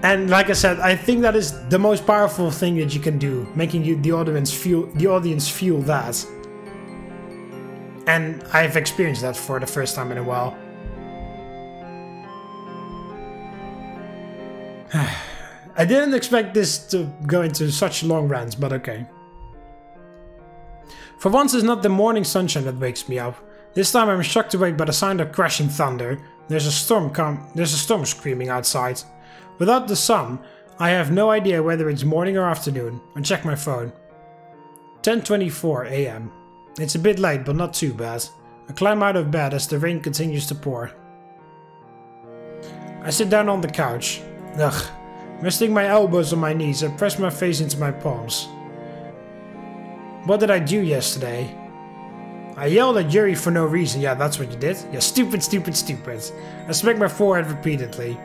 And like I said, I think that is the most powerful thing that you can do, making the audience feel that. And I've experienced that for the first time in a while. I didn't expect this to go into such long rants, but okay. For once it's not the morning sunshine that wakes me up. This time I'm shocked awake by the sound of crashing thunder. There's a storm screaming outside. Without the sun, I have no idea whether it's morning or afternoon. I check my phone. 10:24 AM. It's a bit late, but not too bad. I climb out of bed as the rain continues to pour. I sit down on the couch. Ugh. Resting my elbows on my knees, I press my face into my palms. What did I do yesterday? I yelled at Yuri for no reason. Yeah, that's what you did. Yeah, stupid, stupid, stupid. I smacked my forehead repeatedly.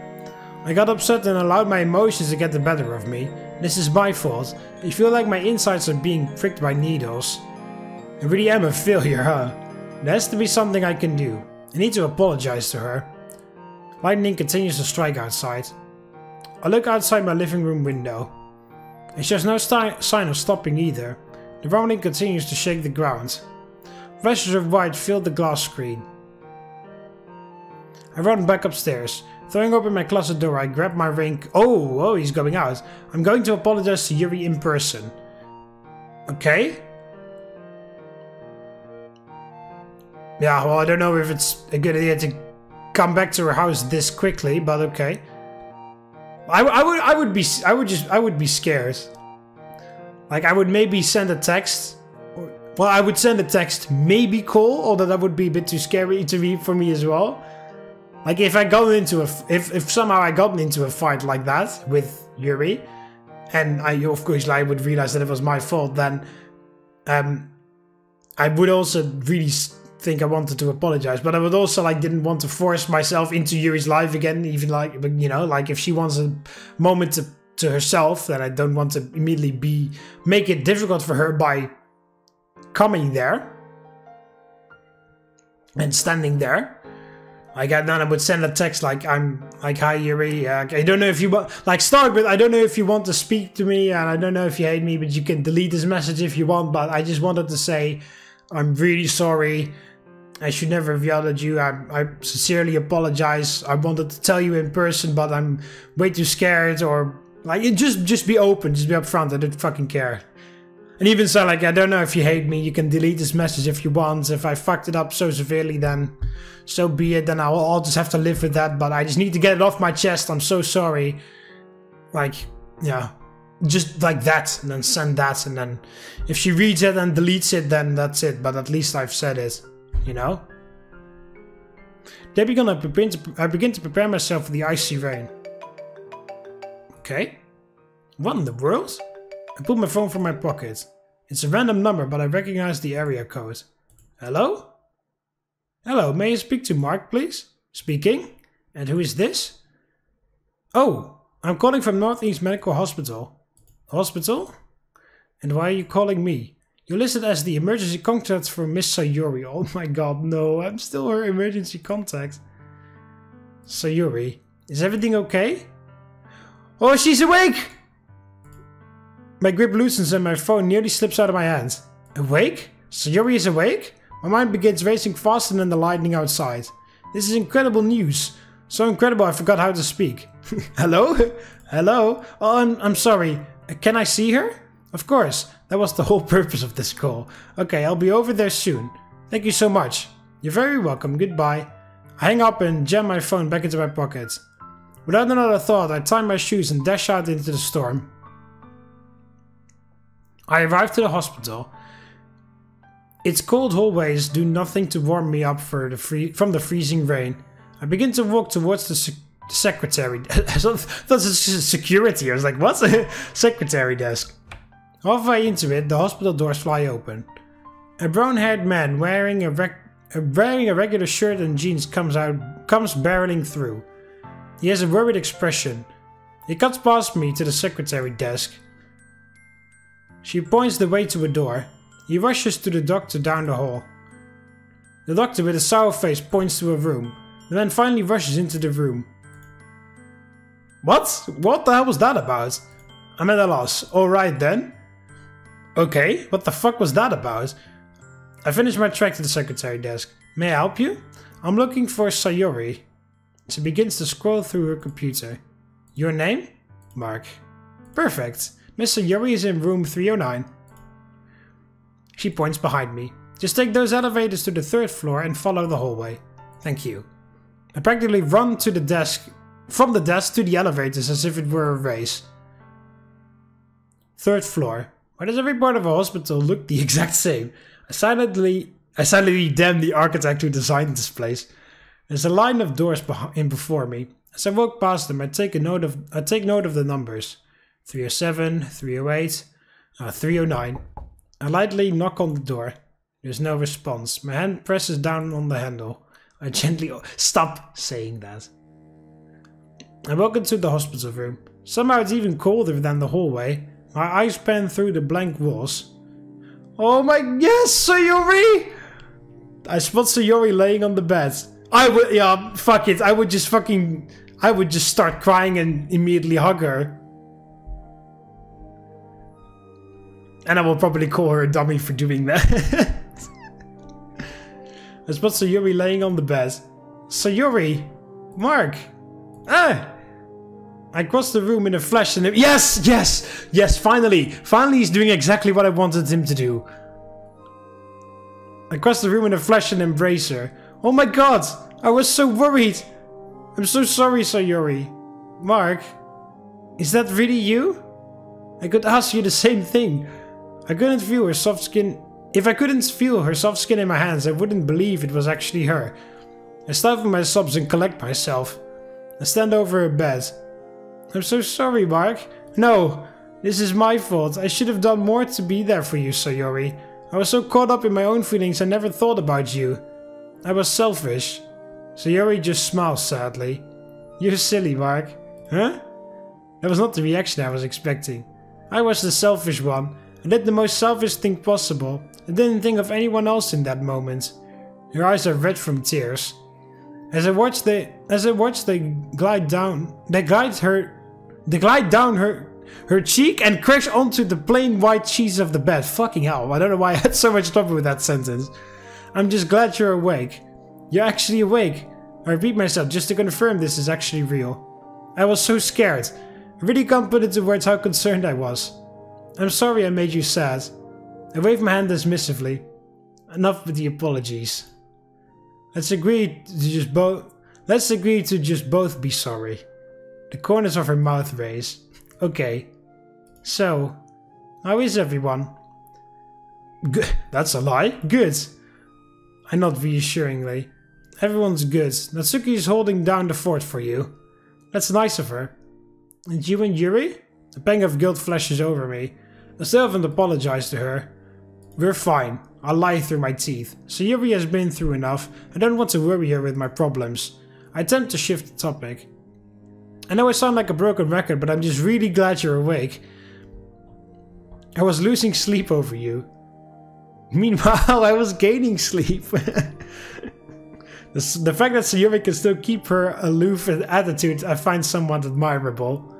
I got upset and allowed my emotions to get the better of me. This is my fault. I feel like my insides are being pricked by needles. I really am a failure, huh? There has to be something I can do. I need to apologize to her. Lightning continues to strike outside. I look outside my living room window. It shows no sign of stopping either. The rumbling continues to shake the ground. Flashes of white fill the glass screen. I run back upstairs. Throwing open my closet door, I grab my ring. Oh, he's going out. I'm going to apologize to Yuri in person. Okay. Yeah, well, I don't know if it's a good idea to come back to her house this quickly, but okay. I would be scared. Like, I would maybe send a text. Well, I would send a text, maybe call, although that would be a bit too scary to read for me as well. Like, if I got into if somehow I got into a fight like that with Yuri, and I of course I would realize that it was my fault, then I would also really think I wanted to apologize, but I would also didn't want to force myself into Yuri's life again, even like if she wants a moment to herself, then I don't want to immediately make it difficult for her by coming there and standing there. Then I would send a text hi Yuri, I don't know if you want, start with, I don't know if you want to speak to me, and I don't know if you hate me, but you can delete this message if you want, but I just wanted to say, I'm really sorry. I should never have yelled at you. I sincerely apologize. I wanted to tell you in person, but I'm way too scared, or just be open, just be upfront. I don't fucking care. And even so, I don't know if you hate me. You can delete this message if you want. If I fucked it up so severely, then so be it. Then I'll just have to live with that. But I just need to get it off my chest. I'm so sorry. Yeah. Just like that. And then send that. And then if she reads it and deletes it, then that's it. But at least I've said it. You know? Then I begin to prepare myself for the icy rain. Okay. What in the world? I pull my phone from my pocket. It's a random number, but I recognize the area code. Hello? Hello, may I speak to Mark, please? Speaking. And who is this? Oh, I'm calling from Northeast Medical Hospital. Hospital? And why are you calling me? You're listed as the emergency contact for Miss Sayuri. Oh my god, no, I'm still her emergency contact. Sayuri, is everything okay? Oh, she's awake! My grip loosens and my phone nearly slips out of my hand. Awake? Sayuri is awake? My mind begins racing faster than the lightning outside. This is incredible news. So incredible I forgot how to speak. Hello? Hello? Oh, I'm sorry. Can I see her? Of course. That was the whole purpose of this call. Okay, I'll be over there soon. Thank you so much. You're very welcome. Goodbye. I hang up and jam my phone back into my pocket. Without another thought, I tie my shoes and dash out into the storm. I arrive to the hospital. Its cold hallways do nothing to warm me up from the freezing rain. I begin to walk towards the secretary. That's security. I was like, what's a secretary desk? Halfway into it, the hospital doors fly open. A brown-haired man wearing a regular shirt and jeans comes barreling through. He has a worried expression. He cuts past me to the secretary desk. She points the way to a door. He rushes to the doctor down the hall. The doctor with a sour face points to a room. The man finally rushes into the room. What? What the hell was that about? I'm at a loss. Alright then. Okay, what the fuck was that about? I finished my trek to the secretary desk. May I help you? I'm looking for Sayori. She begins to scroll through her computer. Your name? Mark. Perfect. Miss Sayori is in room 309. She points behind me. Just take those elevators to the 3rd floor and follow the hallway. Thank you. I practically run to the desk, from the desk to the elevators as if it were a race. 3rd floor. Why does every part of a hospital look the exact same? I silently damn the architect who designed this place. There's a line of doors before me. As I walk past them, I take note of the numbers. 307, 308, 309. I lightly knock on the door. There's no response. My hand presses down on the handle. I gently... Stop saying that. I walk into the hospital room. Somehow it's even colder than the hallway. My eyes pan through the blank walls. Oh my... Yes, Sayori! I spot Sayori laying on the bed. I would... Yeah, fuck it. I would just start crying and immediately hug her. And I will probably call her a dummy for doing that. I spot Sayori laying on the bed. Sayori! Mark! Ah! I cross the room in a flash and... Yes! Yes! Yes, finally! Finally he's doing exactly what I wanted him to do. I cross the room in a flash and embrace her. Oh my god! I was so worried! I'm so sorry, Sayori. Mark? Is that really you? I could ask you the same thing. I couldn't feel her soft skin... If I couldn't feel her soft skin in my hands, I wouldn't believe it was actually her. I stifle my sobs and collect myself. I stand over her bed. I'm so sorry, Mark. No, this is my fault. I should have done more to be there for you, Sayori. I was so caught up in my own feelings I never thought about you. I was selfish. Sayori just smiles sadly. You're silly, Mark. Huh? That was not the reaction I was expecting. I was the selfish one. I did the most selfish thing possible. I didn't think of anyone else in that moment. Her eyes are red from tears. As I watch they glide down her cheek and crash onto the plain white cheese of the bed. Fucking hell, I don't know why I had so much trouble with that sentence. I'm just glad you're awake. You're actually awake. I repeat myself just to confirm this is actually real. I was so scared. I really can't put into words how concerned I was. I'm sorry I made you sad. I wave my hand dismissively. Enough with the apologies. Let's agree to just both be sorry. The corners of her mouth raise. Okay. So, how is everyone? Good. That's a lie. Good. I nod reassuringly. Everyone's good. Natsuki is holding down the fort for you. That's nice of her. And you and Yuri? A pang of guilt flashes over me. I still haven't apologized to her. We're fine. I lie through my teeth. Sayori has been through enough. I don't want to worry her with my problems. I attempt to shift the topic. I know I sound like a broken record, but I'm just really glad you're awake. I was losing sleep over you. Meanwhile, I was gaining sleep. The fact that Sayori can still keep her aloof attitude I find somewhat admirable.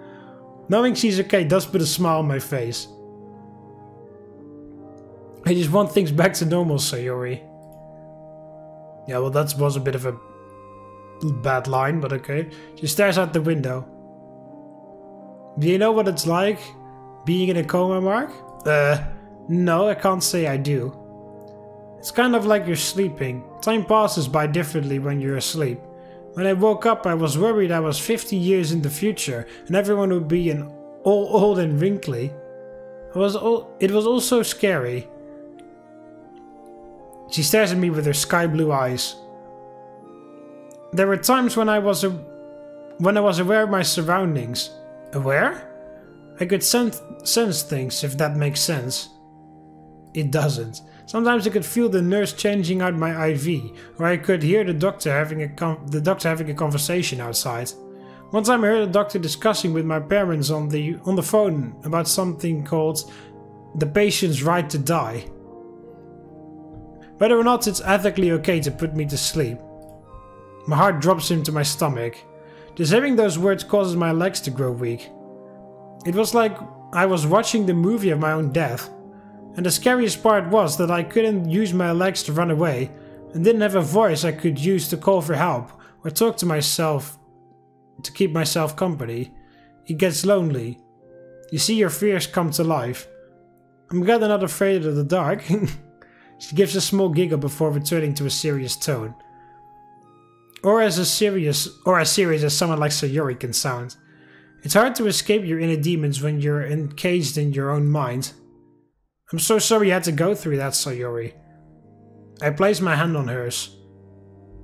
Knowing she's okay does put a smile on my face. I just want things back to normal, Sayori. Yeah, well that was a bit of a bad line, but okay. She stares out the window. Do you know what it's like being in a coma, Mark? No, I can't say I do. It's kind of like you're sleeping. Time passes by differently when you're asleep. When I woke up, I was worried I was 50 years in the future and everyone would be all old and wrinkly. It was all so scary. She stares at me with her sky blue eyes. There were times when I was aware of my surroundings. Aware? I could sense things, if that makes sense. It doesn't. Sometimes I could feel the nurse changing out my IV, or I could hear the doctor having a conversation outside. One time I heard the doctor discussing with my parents on the phone about something called the patient's right to die. Whether or not it's ethically okay to put me to sleep. My heart drops into my stomach. Just hearing those words causes my legs to grow weak. It was like I was watching the movie of my own death. And the scariest part was that I couldn't use my legs to run away and didn't have a voice I could use to call for help or talk to myself to keep myself company. It gets lonely. You see your fears come to life. I'm glad I'm not afraid of the dark. She gives a small giggle before returning to a serious tone. Or as serious as someone like Sayori can sound. It's hard to escape your inner demons when you're encaged in your own mind. I'm so sorry you had to go through that, Sayori. I placed my hand on hers.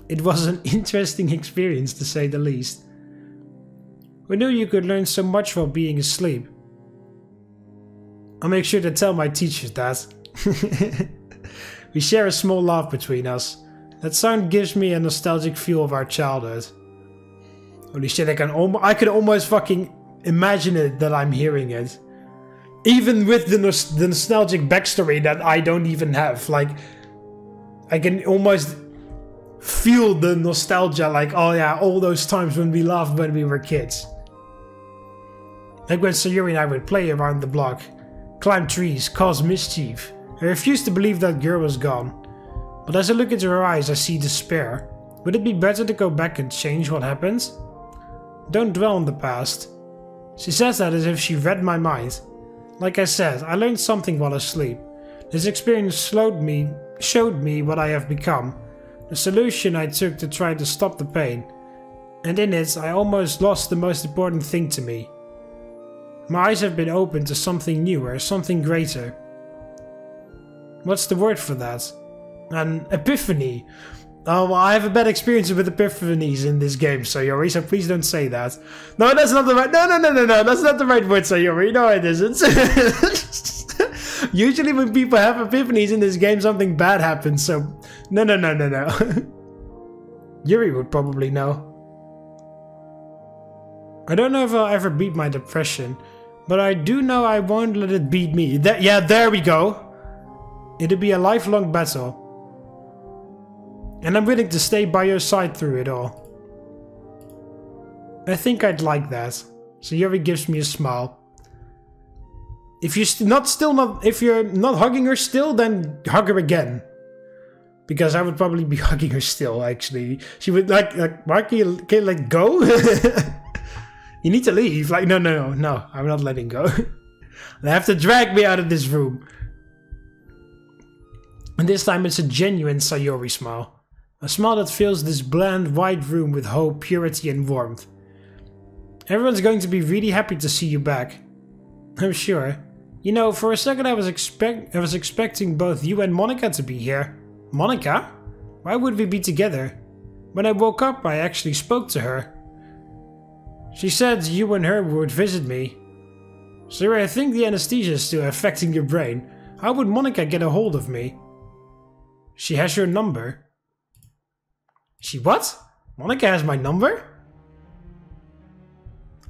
It was an interesting experience, to say the least. We knew you could learn so much while being asleep. I'll make sure to tell my teachers that. We share a small laugh between us. That sound gives me a nostalgic feel of our childhood. Holy shit, I could almost fucking imagine it that I'm hearing it. Even with the nostalgic backstory that I don't even have. Like, I can almost feel the nostalgia, like, oh yeah, all those times when we laughed when we were kids. Like when Sayori and I would play around the block, climb trees, cause mischief. I refused to believe that girl was gone. But as I look into her eyes, I see despair. Would it be better to go back and change what happened? Don't dwell on the past. She says that as if she read my mind. Like I said, I learned something while asleep. This experience showed me what I have become. The solution I took to try to stop the pain. And in it, I almost lost the most important thing to me. My eyes have been opened to something newer, something greater. What's the word for that? An epiphany. Oh, well, I have a bad experience with epiphanies in this game, Sayori, so please don't say that. No, that's not the right... No, that's not the right word, Sayori. No, it isn't. Usually when people have epiphanies in this game, something bad happens, so... No. Yuri would probably know. I don't know if I'll ever beat my depression, but I do know I won't let it beat me. Yeah, there we go. It'll be a lifelong battle. And I'm willing to stay by your side through it all. I think I'd like that. So Yuri gives me a smile. If you're not hugging her still, then hug her again. Because I would probably be hugging her still, actually. She would like, why can you let go? You need to leave. Like, no, I'm not letting go. They have to drag me out of this room. And this time it's a genuine Sayori smile. A smile that fills this bland, white room with hope, purity and warmth. Everyone's going to be really happy to see you back. I'm sure. You know, for a second I was expecting both you and Monica to be here. Monica? Why would we be together? When I woke up, I actually spoke to her. She said you and her would visit me. So I think the anesthesia is still affecting your brain. How would Monica get a hold of me? She has your number. She what? Monica has my number?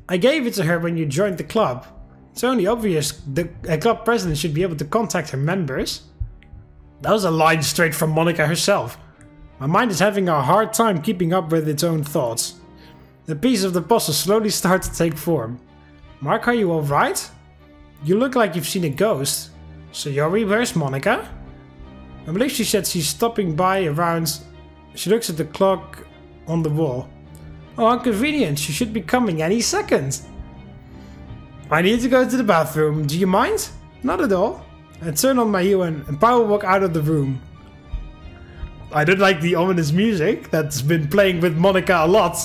I gave it to her when you joined the club. It's only obvious a club president should be able to contact her members. That was a line straight from Monica herself. My mind is having a hard time keeping up with its own thoughts. The pieces of the puzzle slowly start to take form. Mark, are you alright? You look like you've seen a ghost. Sayori, where's Monica? I believe she said she's stopping by around... She looks at the clock on the wall. Oh, how convenient. She should be coming any second. I need to go to the bathroom. Do you mind? Not at all. I turn on my heel and power walk out of the room. I don't like the ominous music that's been playing with Monica a lot,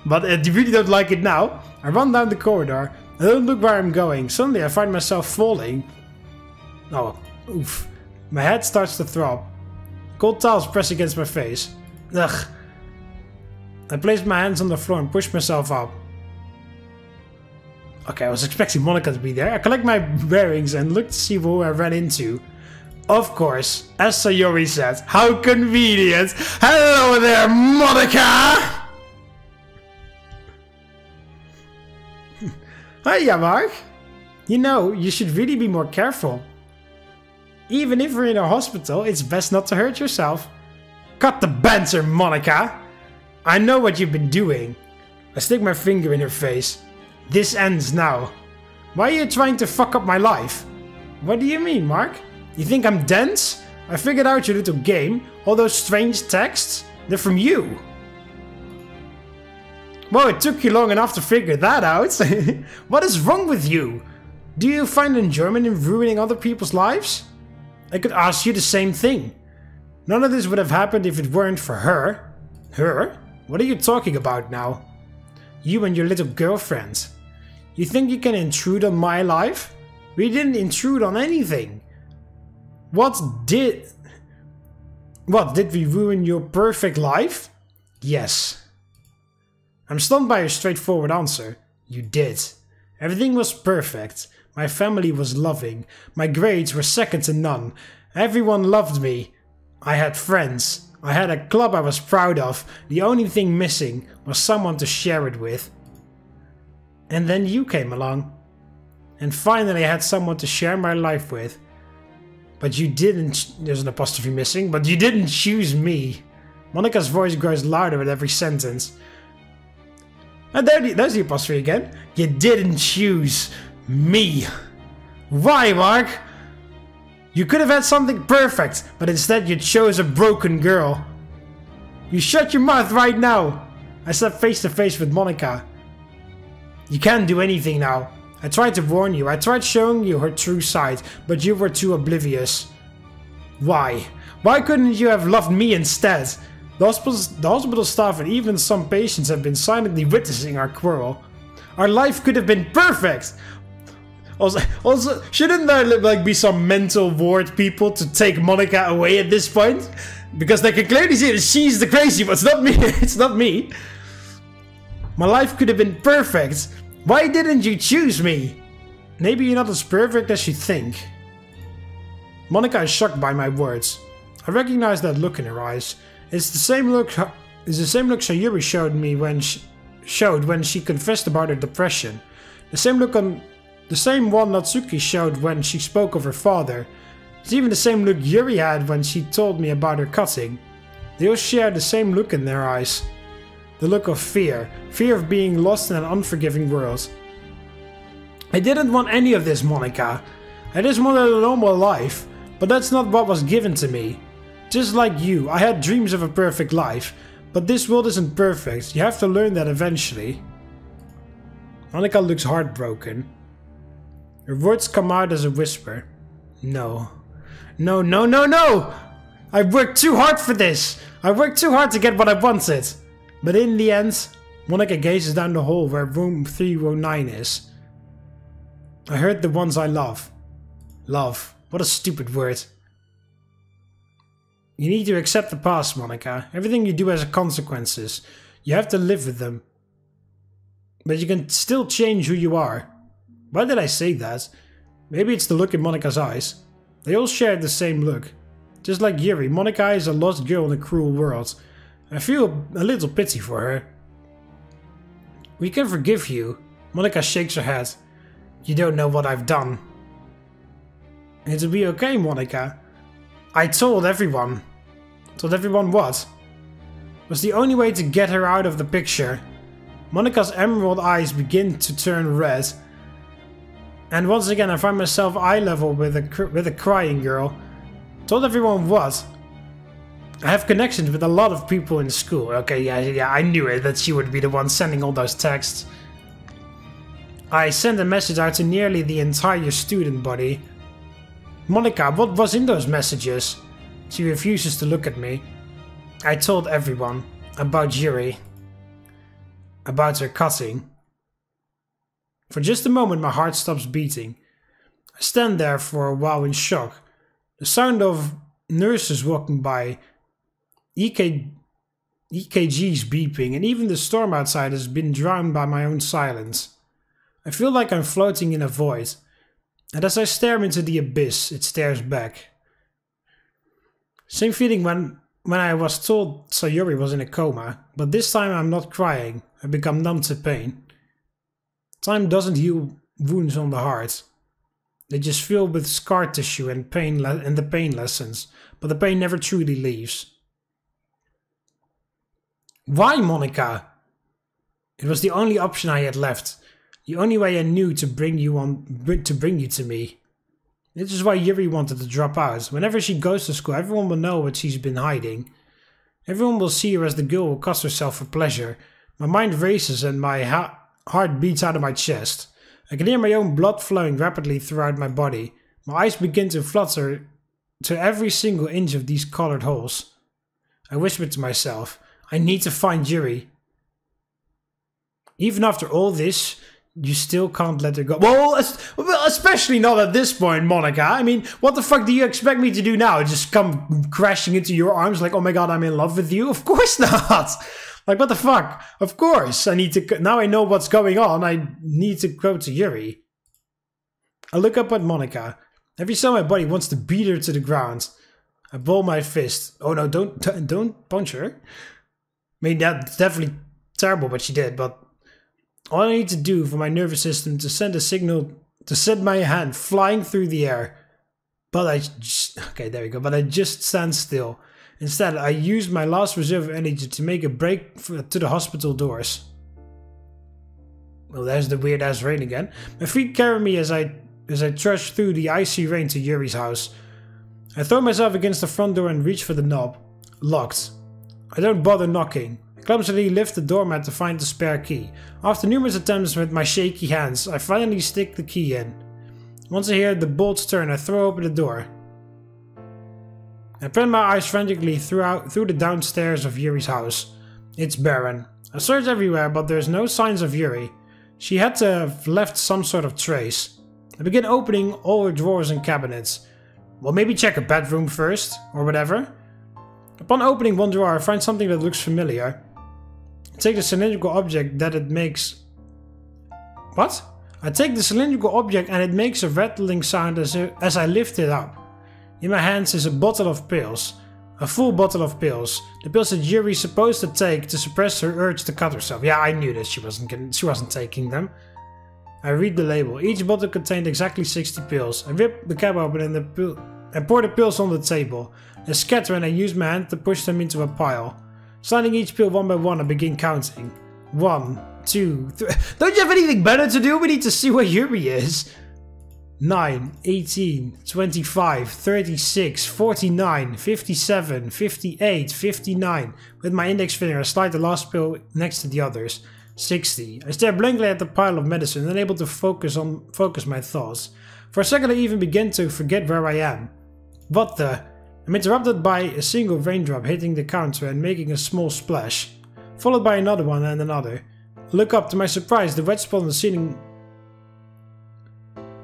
but I really don't like it now. I run down the corridor. I don't look where I'm going. Suddenly I find myself falling. Oh, oof. My head starts to throb. Cold towels press against my face. Ugh. I place my hands on the floor and push myself up. Okay, I was expecting Monica to be there. I collect my bearings and look to see who I ran into. Of course, as Sayori said, how convenient! Hello there, Monica! Hiya, Mark. You know, you should really be more careful. Even if we're in a hospital, it's best not to hurt yourself. Cut the banter, Monica! I know what you've been doing. I stick my finger in her face. This ends now. Why are you trying to fuck up my life? What do you mean, Mark? You think I'm dense? I figured out your little game. All those strange texts? They're from you. Well, it took you long enough to figure that out. What is wrong with you? Do you find enjoyment in ruining other people's lives? I could ask you the same thing. None of this would have happened if it weren't for her. Her? What are you talking about now? You and your little girlfriend. You think you can intrude on my life? We didn't intrude on anything. Did we ruin your perfect life? Yes. I'm stunned by your straightforward answer. You did. Everything was perfect. My family was loving. My grades were second to none. Everyone loved me. I had friends. I had a club I was proud of. The only thing missing was someone to share it with. And then you came along. And finally I had someone to share my life with. But you didn't... There's an apostrophe missing. But you didn't choose me. Monica's voice grows louder with every sentence. And there's the apostrophe again. You didn't choose me. Why, Mark? You could have had something perfect, but instead you chose a broken girl. You shut your mouth right now. I sat face to face with Monica. You can't do anything now. I tried to warn you. I tried showing you her true side, but you were too oblivious. Why? Why couldn't you have loved me instead? The hospital staff and even some patients have been silently witnessing our quarrel. Our life could have been perfect! Also, shouldn't there be some mental ward people to take Monica away at this point? Because they can clearly see that she's the crazy one, it's not me, it's not me. My life could have been perfect. Why didn't you choose me? Maybe you're not as perfect as you think. Monica is shocked by my words. I recognize that look in her eyes. It's the same look Yuri showed when she confessed about her depression. The same one Natsuki showed when she spoke of her father. It's even the same look Yuri had when she told me about her cutting. They all share the same look in their eyes. The look of fear. Fear of being lost in an unforgiving world. I didn't want any of this, Monica. I just wanted a normal life, but that's not what was given to me. Just like you, I had dreams of a perfect life, but this world isn't perfect. You have to learn that eventually. Monica looks heartbroken. Her words come out as a whisper. No. No, no, no, no! I worked too hard for this! I worked too hard to get what I wanted! But in the end, Monica gazes down the hall where room 309 is. I heard the ones I love. Love. What a stupid word. You need to accept the past, Monica. Everything you do has consequences. You have to live with them. But you can still change who you are. Why did I say that? Maybe it's the look in Monica's eyes. They all share the same look. Just like Yuri, Monica is a lost girl in a cruel world. I feel a little pity for her. We can forgive you. Monica shakes her head. You don't know what I've done. It'll be okay, Monica. I told everyone. Told everyone what? It was the only way to get her out of the picture. Monica's emerald eyes begin to turn red. And once again I find myself eye level with a crying girl. Told everyone what? I have connections with a lot of people in school. Okay, yeah, I knew it, that she would be the one sending all those texts. I sent a message out to nearly the entire student body. Monica, what was in those messages? She refuses to look at me. I told everyone. About Yuri. About her cutting. For just a moment my heart stops beating. I stand there for a while in shock. The sound of nurses walking by, EKGs beeping, and even the storm outside has been drowned by my own silence. I feel like I'm floating in a void. And as I stare into the abyss, it stares back. Same feeling when I was told Sayuri was in a coma, but this time I'm not crying. I become numb to pain. Time doesn't heal wounds on the heart. They just fill with scar tissue and pain and the pain lessens, but the pain never truly leaves. Why, Monica? It was the only option I had left. The only way I knew to bring you to me. This is why Yuri wanted to drop out. Whenever she goes to school, everyone will know what she's been hiding. Everyone will see her as the girl who cost herself for pleasure. My mind races and my heart beats out of my chest. I can hear my own blood flowing rapidly throughout my body. My eyes begin to flutter to every single inch of these colored holes. I whispered to myself, I need to find Yuri. Even after all this, you still can't let her go. Well, especially not at this point, Monica. I mean, what the fuck do you expect me to do now? Just come crashing into your arms like, oh my god, I'm in love with you? Of course not! Like, what the fuck? Of course, I need to... Now I know what's going on, I need to go to Yuri. I look up at Monica. Every cell in my body wants to beat her to the ground. I ball my fist. Oh no, don't punch her. I mean, that's definitely terrible what she did, but... All I need to do for my nervous system to send a signal to send my hand flying through the air. But I just stand still. Instead, I use my last reserve of energy to make a break to the hospital doors. Well, there's the weird ass rain again. My feet carry me as I trudge through the icy rain to Yuri's house. I throw myself against the front door and reach for the knob. Locked. I don't bother knocking. I clumsily lift the doormat to find the spare key. After numerous attempts with my shaky hands, I finally stick the key in. Once I hear the bolts turn, I throw open the door. I print my eyes frantically through the downstairs of Yuri's house. It's barren. I search everywhere, but there's no signs of Yuri. She had to have left some sort of trace. I begin opening all her drawers and cabinets. Well, maybe check her bedroom first, or whatever. Upon opening one drawer, I find something that looks familiar. I take the cylindrical object that it makes... What? I take the cylindrical object and it makes a rattling sound as I lift it up. In my hands is a bottle of pills. A full bottle of pills. The pills that Yuri's supposed to take to suppress her urge to cut herself. Yeah, I knew that she wasn't taking them. I read the label. Each bottle contained exactly 60 pills. I rip the cap open and pour the pills on the table. They scatter and I use my hand to push them into a pile. Sliding each pill one by one, I begin counting. 1, 2, 3. Don't you have anything better to do? We need to see where Yuri is. 9, 18, 25, 36, 49, 57, 58, 59. With my index finger, I slide the last pill next to the others. 60. I stare blankly at the pile of medicine, unable to focus my thoughts. For a second I even begin to forget where I am. What the... I'm interrupted by a single raindrop hitting the counter and making a small splash, followed by another one and another. I look up. To my surprise, the wet spot on the ceiling...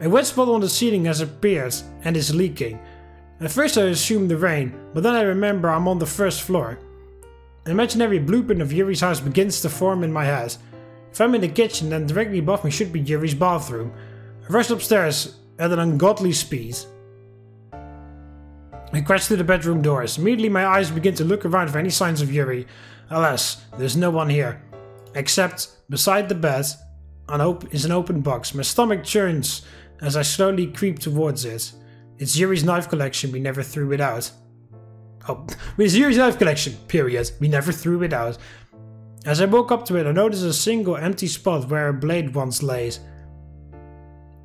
A wet spot on the ceiling has appeared and is leaking. At first I assume the rain, but then I remember I'm on the first floor. An imaginary blueprint of Yuri's house begins to form in my head. If I'm in the kitchen, then directly above me should be Yuri's bathroom. I rush upstairs at an ungodly speed. I crash through the bedroom doors. Immediately my eyes begin to look around for any signs of Yuri. Alas, there's no one here. Except, beside the bed, is an open box. My stomach churns as I slowly creep towards it. It's Yuri's knife collection, we never threw it out. Oh, it's Yuri's knife collection, period. We never threw it out. As I walk up to it, I notice a single empty spot where a blade once laid.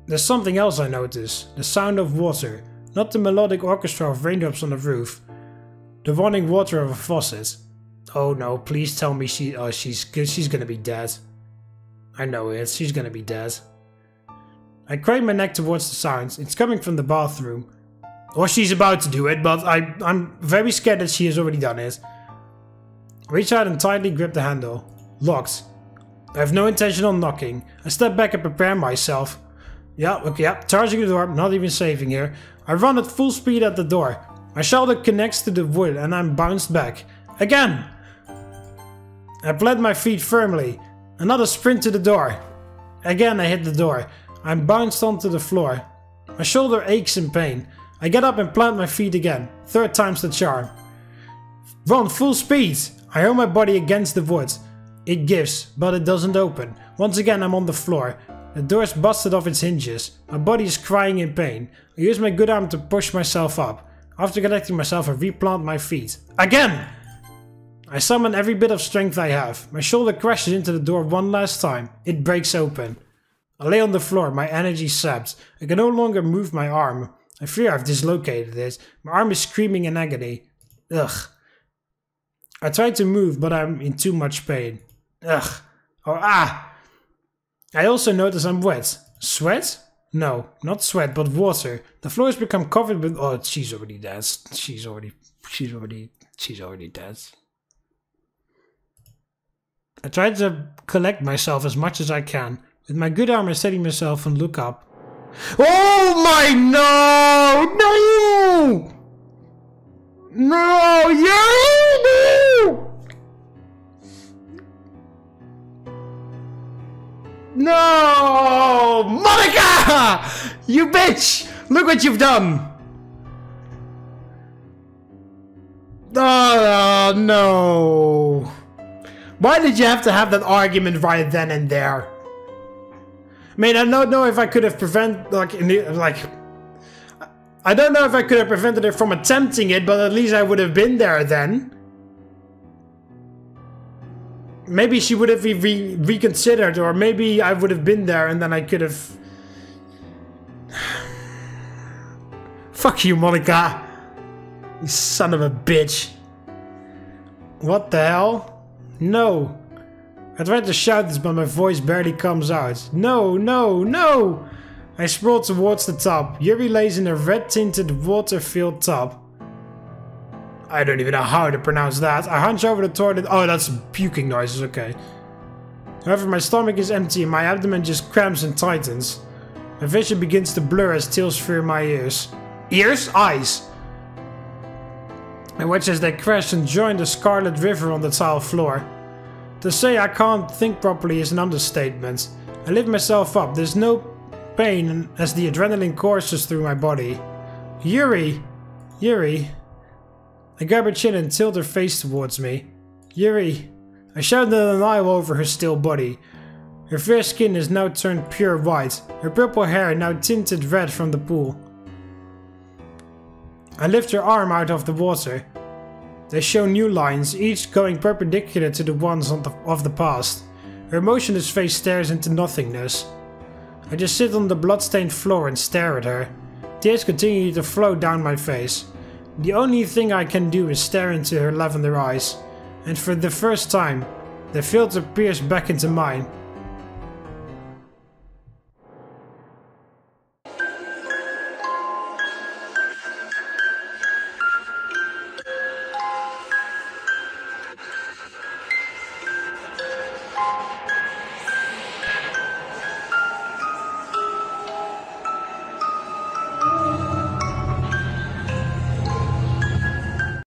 There's something else I notice. The sound of water. Not the melodic orchestra of raindrops on the roof. The running water of a faucet. Oh no, please tell me she's gonna be dead. I know it, she's gonna be dead. I crane my neck towards the sounds. It's coming from the bathroom. Or she's about to do it, but I'm very scared that she has already done it. Reach out and tightly grip the handle. Locked. I have no intention on knocking. I step back and prepare myself. Yeah, charging the door, not even saving here. I run at full speed at the door. My shoulder connects to the wood and I'm bounced back. Again! I plant my feet firmly. Another sprint to the door. Again I hit the door. I'm bounced onto the floor. My shoulder aches in pain. I get up and plant my feet again. 3rd time's the charm. Run full speed. I hurl my body against the wood. It gives, but it doesn't open. Once again I'm on the floor. The door's busted off its hinges. My body is crying in pain. I use my good arm to push myself up. After collecting myself, I replant my feet. Again! I summon every bit of strength I have. My shoulder crashes into the door one last time. It breaks open. I lay on the floor, my energy sapped. I can no longer move my arm. I fear I've dislocated it. My arm is screaming in agony. Ugh. I try to move, but I'm in too much pain. Ugh. Oh, ah! I also notice I'm wet. Sweat? No, not sweat, but water. The floor has become covered with... Oh, she's already dead. She's already dead. I try to collect myself as much as I can. With my good arm, I steady myself and look up. Oh my... No! No! No! No! No! Monica! You bitch! Look what you've done! Oh no! Why did you have to have that argument right then and there? I mean, I don't know if I could have prevented, I don't know if I could have prevented her from attempting it, but at least I would have been there then. Maybe she would have reconsidered, or maybe I would have been there and then I could have... Fuck you, Monica! You son of a bitch. What the hell? No. I tried to shout this, but my voice barely comes out. No, no, no! I sprawl towards the top. Yuri lays in a red-tinted water-filled tub. I don't even know how to pronounce that. I hunch over the toilet. Oh, that's puking noises, okay. However, my stomach is empty and my abdomen just cramps and tightens. My vision begins to blur as tales fill my ears. Ears? Eyes! I watch as they crash and join the scarlet river on the tile floor. To say I can't think properly is an understatement. I lift myself up. There's no pain as the adrenaline courses through my body. Yuri! Yuri! I grab her chin and tilt her face towards me. Yuri! I shout in denial over her still body. Her fair skin is now turned pure white. Her purple hair now tinted red from the pool. I lift her arm out of the water. They show new lines, each going perpendicular to the ones of the past. Her emotionless face stares into nothingness. I just sit on the bloodstained floor and stare at her. Tears continue to flow down my face. The only thing I can do is stare into her lavender eyes. And for the first time, the filter peers back into mine.